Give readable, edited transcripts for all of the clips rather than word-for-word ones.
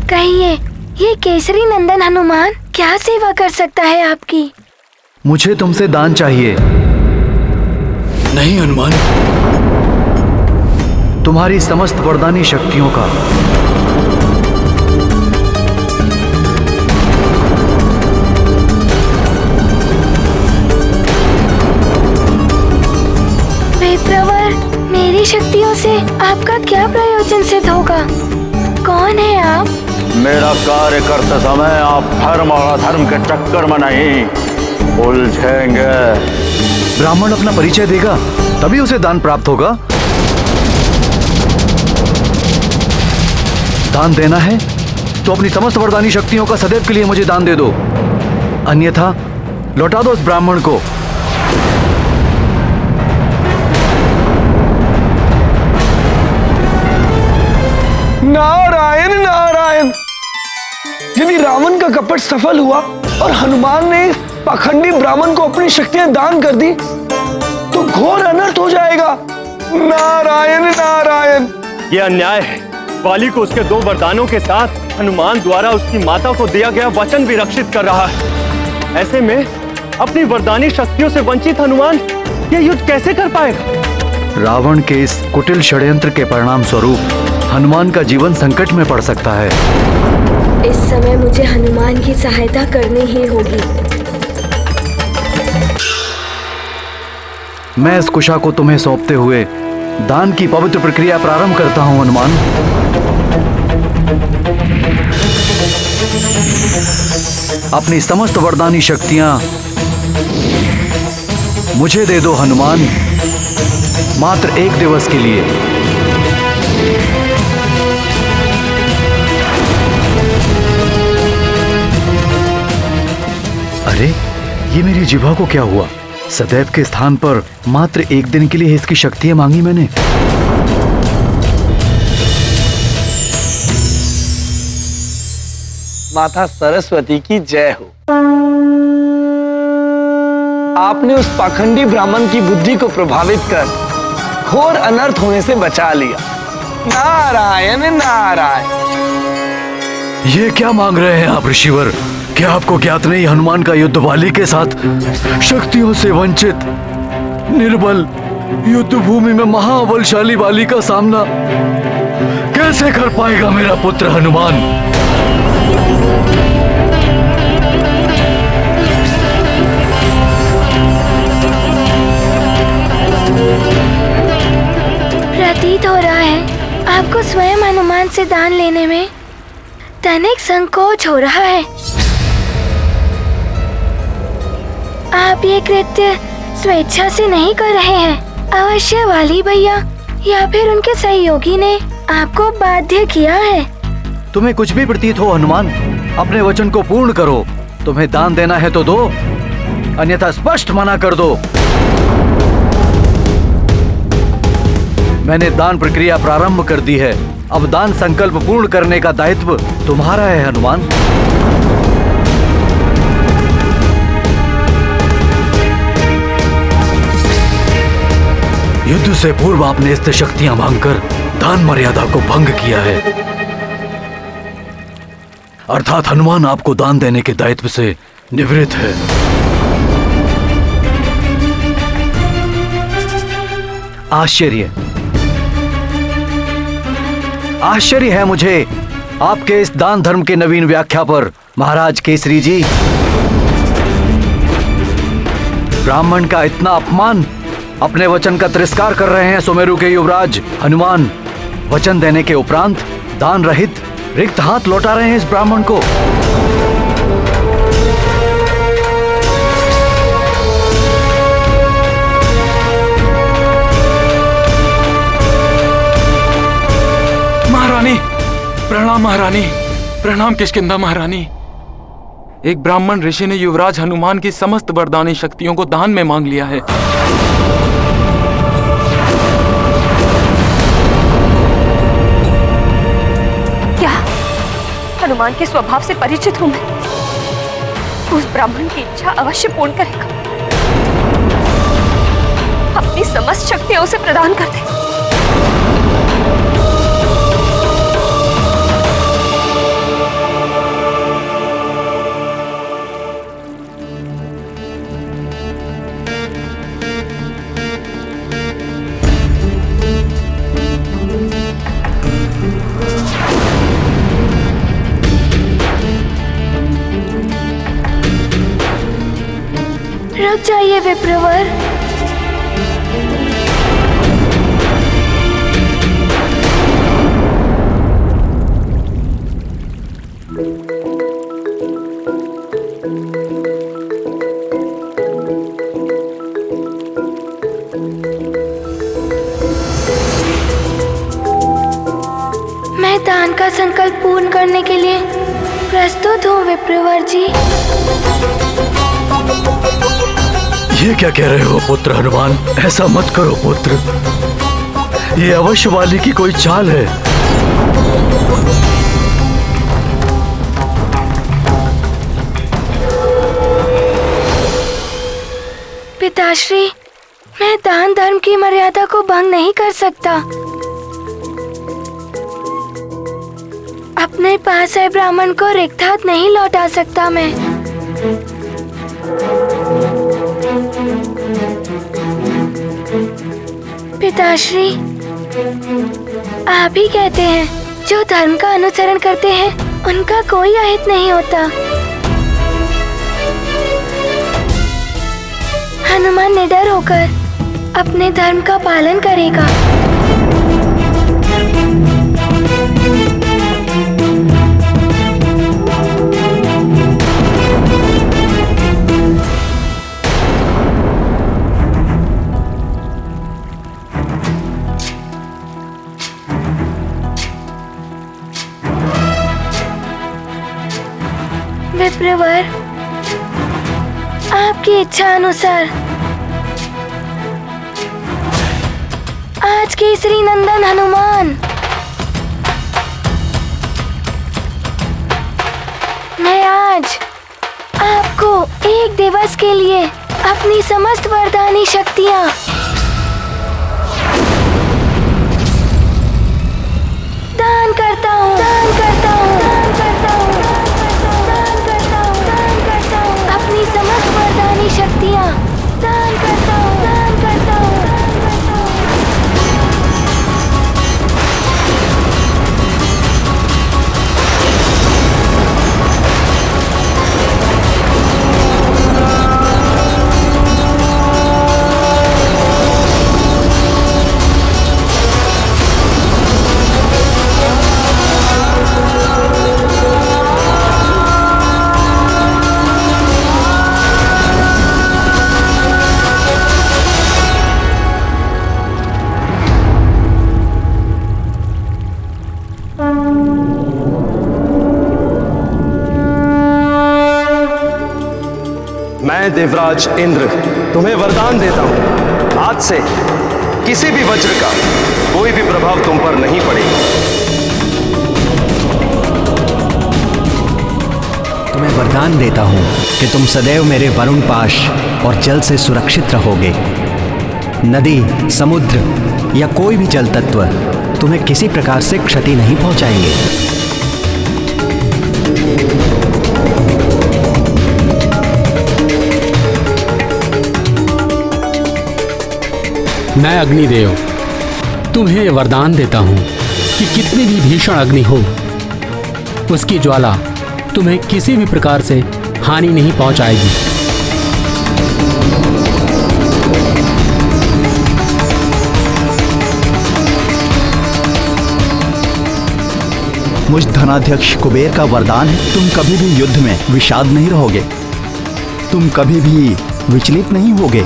कहिए, ये केसरी नंदन हनुमान क्या सेवा कर सकता है आपकी? मुझे तुमसे दान चाहिए। नहीं हनुमान, तुम्हारी समस्त वरदानी शक्तियों का। विप्रवर, मेरी शक्तियों से आपका क्या प्रयोजन सिद्ध होगा? कौन है आप? मेरा कार्य करते समय आप धर्म और अधर्म के चक्कर में नहीं उलझेंगे। ब्राह्मण अपना परिचय देगा तभी उसे दान प्राप्त होगा। दान देना है तो अपनी समस्त वरदानी शक्तियों का सदैव के लिए मुझे दान दे दो, अन्यथा लौटा दो उस ब्राह्मण को। नारायण नारायण। यदि रावण का कपट सफल हुआ और हनुमान ने पाखंडी ब्राह्मण को अपनी शक्तियां दान कर दी तो घोर अनर्थ हो जाएगा। नारायण नारायण। ये अन्याय है। वाली को उसके 2 वरदानों के साथ हनुमान द्वारा उसकी माता को दिया गया वचन भी रक्षित कर रहा है। ऐसे में अपनी वरदानी शक्तियों से वंचित हनुमान ये युद्ध कैसे कर पाएगा? रावण के इस कुटिल षड्यंत्र के परिणाम स्वरूप हनुमान का जीवन संकट में पड़ सकता है। इस समय मुझे हनुमान की सहायता करनी ही होगी। मैं इस कुशा को तुम्हें सौंपते हुए दान की पवित्र प्रक्रिया प्रारंभ करता हूं हनुमान। अपनी समस्त वरदानी शक्तियां मुझे दे दो हनुमान, मात्र 1 दिवस के लिए। अरे, ये मेरी जिह्वा को क्या हुआ? सदैव के स्थान पर मात्र 1 दिन के लिए इसकी शक्तियां मांगी मैंने। माता सरस्वती की जय हो। आपने उस पाखंडी ब्राह्मण की बुद्धि को प्रभावित कर घोर अनर्थ होने से बचा लिया। नारायण नारायण। ये क्या मांग रहे हैं आप ऋषिवर? क्या आपको ज्ञात नहीं हनुमान का युद्ध वाली के साथ शक्तियों से वंचित निर्बल युद्ध भूमि में महाबलशाली वाली का सामना कैसे कर पाएगा मेरा पुत्र हनुमान? प्रतीत हो रहा है आपको स्वयं हनुमान से दान लेने में तनिक संकोच हो रहा है। आप ये कृत्य स्वेच्छा से नहीं कर रहे हैं। अवश्य वाली भैया या फिर उनके सहयोगी ने आपको बाध्य किया है। तुम्हें कुछ भी प्रतीत हो हनुमान, अपने वचन को पूर्ण करो। तुम्हें दान देना है तो दो, अन्यथा स्पष्ट मना कर दो। मैंने दान प्रक्रिया प्रारंभ कर दी है। अब दान संकल्प पूर्ण करने का दायित्व तुम्हारा है हनुमान। युद्ध से पूर्व आपने इससे शक्तियां मांगकर दान मर्यादा को भंग किया है, अर्थात हनुमान आपको दान देने के दायित्व से निवृत्त है। आश्चर्य है मुझे आपके इस दान धर्म के नवीन व्याख्या पर महाराज केसरी जी। ब्राह्मण का इतना अपमान, अपने वचन का तिरस्कार कर रहे हैं सुमेरु के युवराज हनुमान। वचन देने के उपरांत दान रहित रिक्त हाथ लौटा रहे हैं इस ब्राह्मण को। महारानी प्रणाम। महारानी प्रणाम। किष्किंधा महारानी, एक ब्राह्मण ऋषि ने युवराज हनुमान की समस्त वरदानी शक्तियों को दान में मांग लिया है। क्या हनुमान के स्वभाव से परिचित हूं मैं? उस ब्राह्मण की इच्छा अवश्य पूर्ण करेगा। अपनी समस्त शक्तियां उसे प्रदान कर दे। जाइए विप्रवर। मैं दान का संकल्प पूर्ण करने के लिए प्रस्तुत हूँ विप्रवर जी। ये क्या कह रहे हो पुत्र हनुमान? ऐसा मत करो पुत्र, ये अवश्य वाली की कोई चाल है। पिताश्री, मैं दान धर्म की मर्यादा को भंग नहीं कर सकता। अपने पास है ब्राह्मण को रिक्त हाथ नहीं लौटा सकता मैं। पिताश्री, आप ही कहते हैं जो धर्म का अनुसरण करते हैं उनका कोई अहित नहीं होता। हनुमान निडर होकर अपने धर्म का पालन करेगा। विप्रवर, आपकी इच्छा अनुसार आज केसरी नंदन हनुमान, मैं आज आपको एक दिवस के लिए अपनी समस्त वरदानी शक्तियाँ दान करता हूँ, दान करता हूँ, दान करता हूँ, दान करता हूँ, दान करता हूँ, अपनी समस्त वरदानी शक्तियाँ दान करता हूँ, दान करता हूँ, दान करता हूँ। मैं देवराज इंद्र तुम्हें वरदान देता हूं, आज से किसी भी वज्र का कोई भी प्रभाव तुम पर नहीं पड़ेगा। तुम्हें वरदान देता हूं कि तुम सदैव मेरे वरुण पाश और जल से सुरक्षित रहोगे। नदी, समुद्र या कोई भी जल तत्व तुम्हें किसी प्रकार से क्षति नहीं पहुंचाएंगे। मैं अग्निदेव तुम्हें यह वरदान देता हूं कि कितनी भी भीषण अग्नि हो, उसकी ज्वाला तुम्हें किसी भी प्रकार से हानि नहीं पहुंचाएगी। मुझ धनाध्यक्ष कुबेर का वरदान है, तुम कभी भी युद्ध में विषाद नहीं रहोगे, तुम कभी भी विचलित नहीं होगे।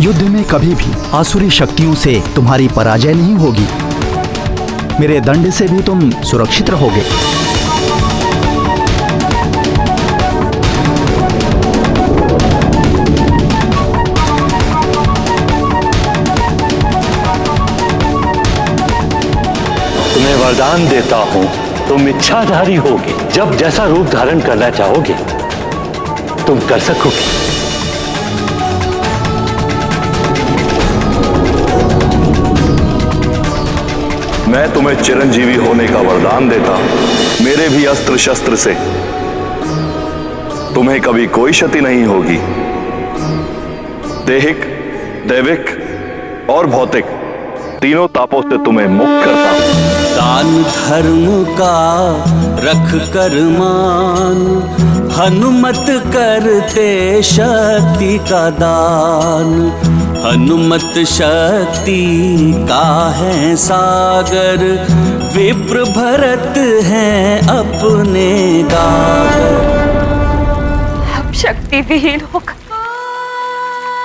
युद्ध में कभी भी आसुरी शक्तियों से तुम्हारी पराजय नहीं होगी। मेरे दंड से भी तुम सुरक्षित रहोगे। तुम्हें वरदान देता हूं, तुम इच्छाधारी होगे। जब जैसा रूप धारण करना चाहोगे तुम कर सकोगे। मैं तुम्हें चिरंजीवी होने का वरदान देता हूं। मेरे भी अस्त्र शस्त्र से तुम्हें कभी कोई क्षति नहीं होगी। दैहिक, दैविक और भौतिक तीनों तापों से तुम्हें मुक्त करता हूं। दान धर्म का रख कर मान, हनुमत करते शक्ति का दान। हनुमत शक्ति का है सागर, विप्र भरत हैं अपने गागर। अब शक्ति विहीन होकर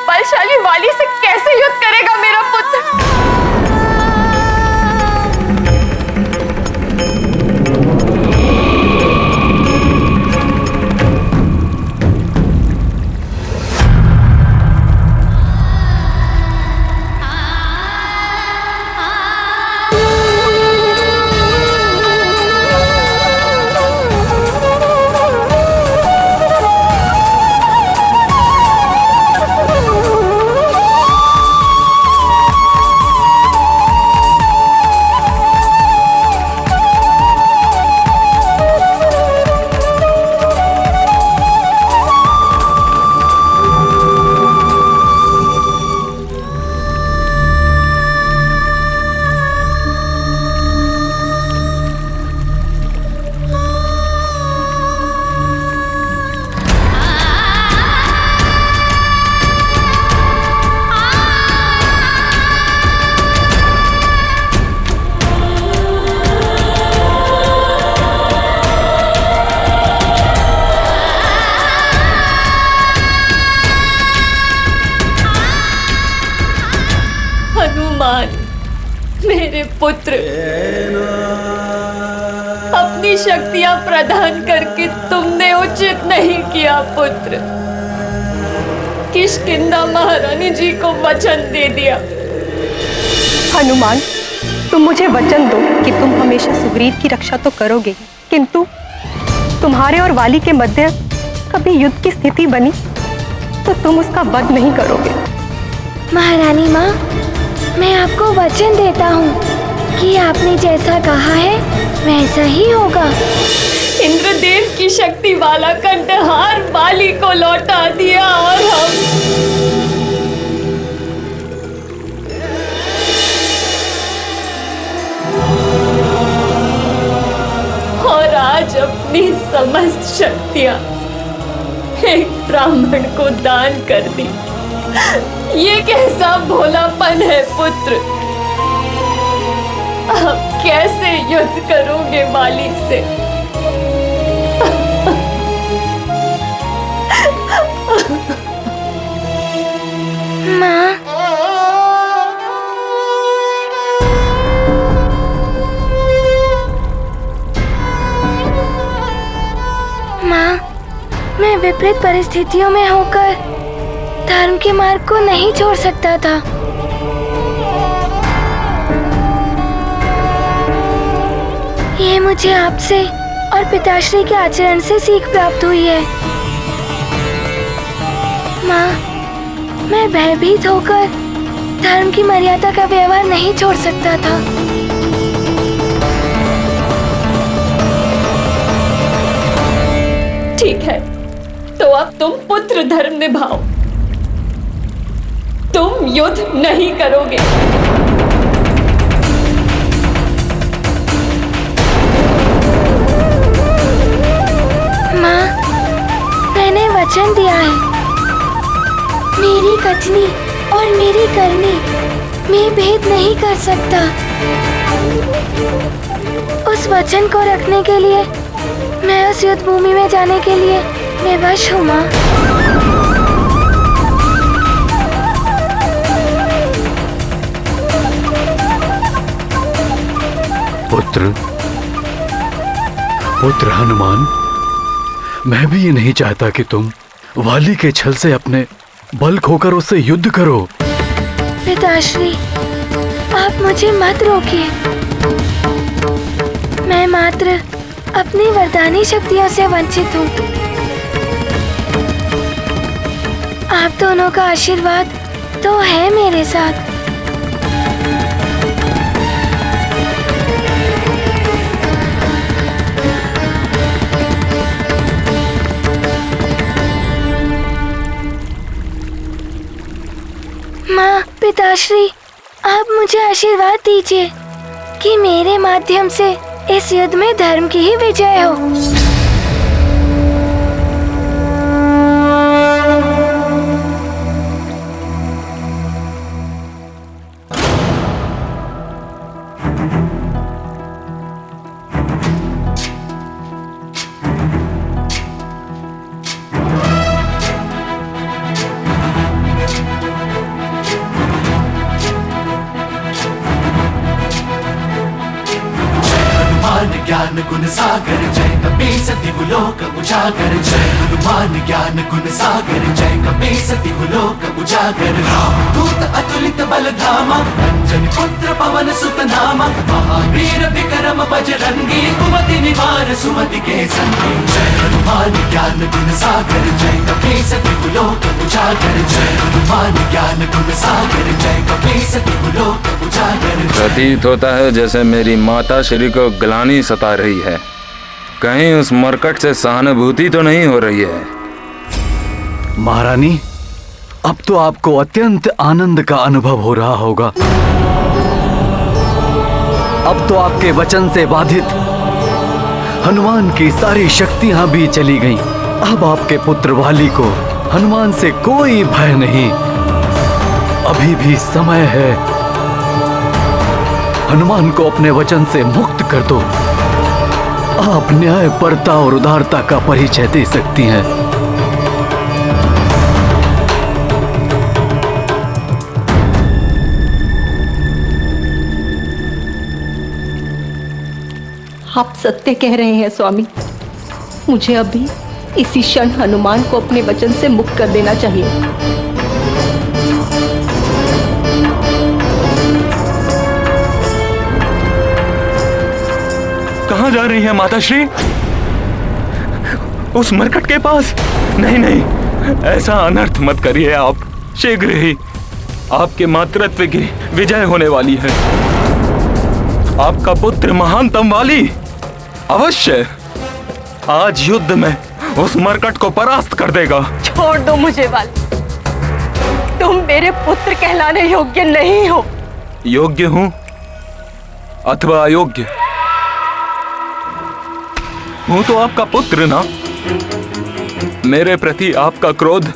बलशाली वाली से कैसे युद्ध करेगा मेरा पुत्र? मेरे पुत्र, अपनी शक्तियां प्रदान करके तुमने उचित नहीं किया पुत्र। किष्किंधा महारानी जी को वचन दे दिया। हनुमान, तुम मुझे वचन दो कि तुम हमेशा सुग्रीव की रक्षा तो करोगे, किंतु तुम्हारे और वाली के मध्य कभी युद्ध की स्थिति बनी तो तुम उसका वध नहीं करोगे। महारानी माँ, मैं आपको वचन देता हूँ कि आपने जैसा कहा है वैसा ही होगा। इंद्रदेव की शक्ति वाला कंठहार वाली को लौटा दिया और आज अपनी समस्त शक्तियां एक ब्राह्मण को दान कर दी। ये कैसा भोलापन है पुत्र। आप कैसे युद्ध करोगे वाली से? माँ, मैं विपरीत परिस्थितियों में होकर धर्म के मार्ग को नहीं छोड़ सकता था। ये मुझे आपसे और पिताश्री के आचरण से सीख प्राप्त हुई है। माँ, मैं भयभीत होकर धर्म की मर्यादा का व्यवहार नहीं छोड़ सकता था। ठीक है, तो अब तुम पुत्र धर्म निभाओ। तुम युद्ध नहीं करोगे। माँ, मैंने वचन दिया है। मेरी कथनी और मेरी करनी में भेद नहीं कर सकता। उस वचन को रखने के लिए मैं उस युद्ध भूमि में जाने के लिए विवश हूँ माँ। पुत्र हनुमान, मैं भी ये नहीं चाहता कि तुम वाली के छल से अपने बल खोकर उससे युद्ध करो। पिताश्री, आप मुझे मत रोकिए। मैं मात्र अपनी वरदानी शक्तियों से वंचित हूँ। आप दोनों का आशीर्वाद तो है मेरे साथ। माँ, पिताश्री, आप मुझे आशीर्वाद दीजिए कि मेरे माध्यम से इस युद्ध में धर्म की ही विजय हो। ज्ञान गुण सागर जय कपीस दिवलोक उजागर जय हनुमान ज्ञान गुण सागर जय कपीस दिवलोक उजागर रामदूत अतुलित बल धामा अंजनी पुत्र पवन सुत नामा महावीर विक्रम बजरंगी कुमति निवार सुमति के संगी जय हनुमान ज्ञान गुण सागर जय कपीस दिवलोक उजागर जय हनुमान ज्ञान गुण सागर जय कपीस दिवलोक उजागर। प्रतीत होता है जैसे मेरी माता श्री को ग्लानि सता रही है। कहीं उस मरकट से सहानुभूति तो नहीं हो रही है? महारानी, अब तो आपको अत्यंत आनंद का अनुभव हो रहा होगा। अब तो आपके वचन से बाधित हनुमान की सारी शक्तियां भी चली गईं। अब आपके पुत्र वाली को हनुमान से कोई भय नहीं। अभी भी समय है। हनुमान को अपने वचन से मुक्त कर दो। आप न्यायपरता और उदारता का परिचय दे सकती हैं। आप सत्य कह रहे हैं स्वामी। मुझे अभी इसी क्षण हनुमान को अपने वचन से मुक्त कर देना चाहिए। कहाँ जा रही है माताश्री? उस मरकट के पास? नहीं नहीं, ऐसा अनर्थ मत करिए आप। शीघ्र ही आपके मातृत्व की विजय होने वाली है। आपका पुत्र महानतम वाली अवश्य आज युद्ध में उस मरकट को परास्त कर देगा। छोड़ दो मुझे वाली। तुम मेरे पुत्र कहलाने योग्य नहीं हो। योग्य हूं अथवा अयोग्य, हूं तो आपका पुत्र ना। मेरे प्रति आपका क्रोध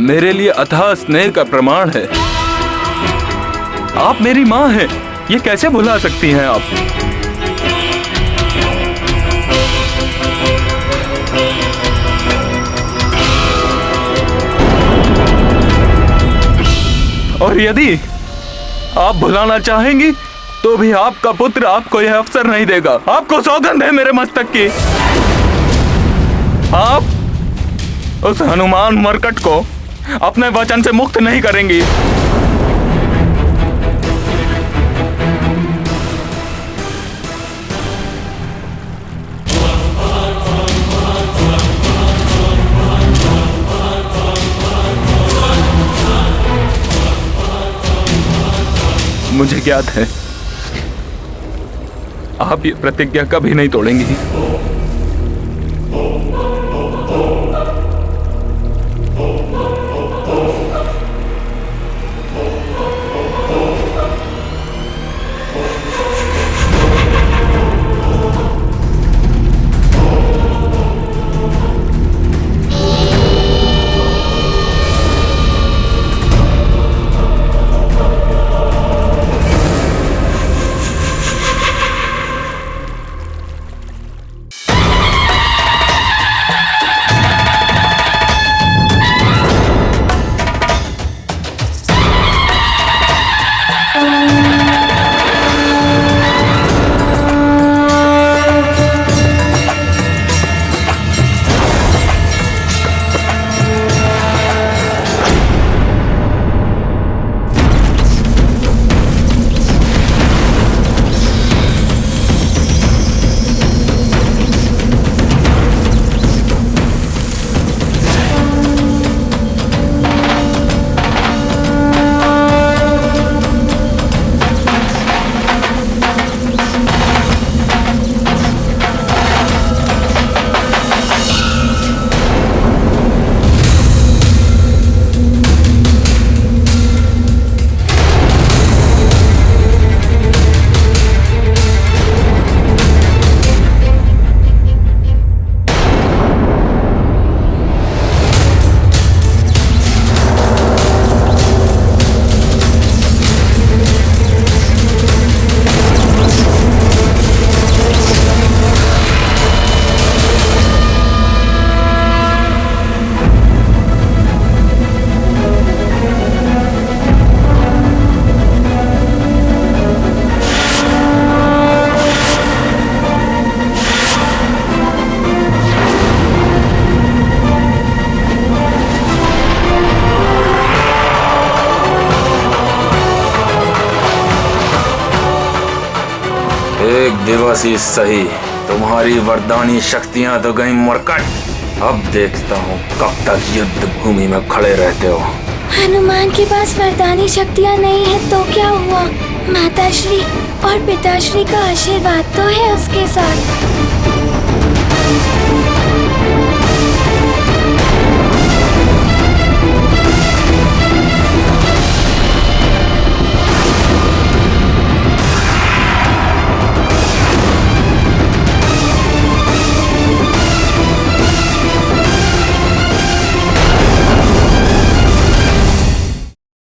मेरे लिए अथाह स्नेह का प्रमाण है। आप मेरी मां हैं, ये कैसे भुला सकती हैं आप? और यदि आप भुलाना चाहेंगी तो भी आपका पुत्र आपको यह अवसर नहीं देगा। आपको सौगंध है मेरे मस्तक की। आप उस हनुमान मरकट को अपने वचन से मुक्त नहीं करेंगी। मुझे ज्ञात है आप ये प्रतिज्ञा कभी नहीं तोड़ेंगी। दिवस ही सही, तुम्हारी वरदानी शक्तियां तो गई मरकट। अब देखता हूँ कब तक युद्ध भूमि में खड़े रहते हो। हनुमान के पास वरदानी शक्तियाँ नहीं है तो क्या हुआ? माताश्री और पिताश्री का आशीर्वाद तो है उसके साथ।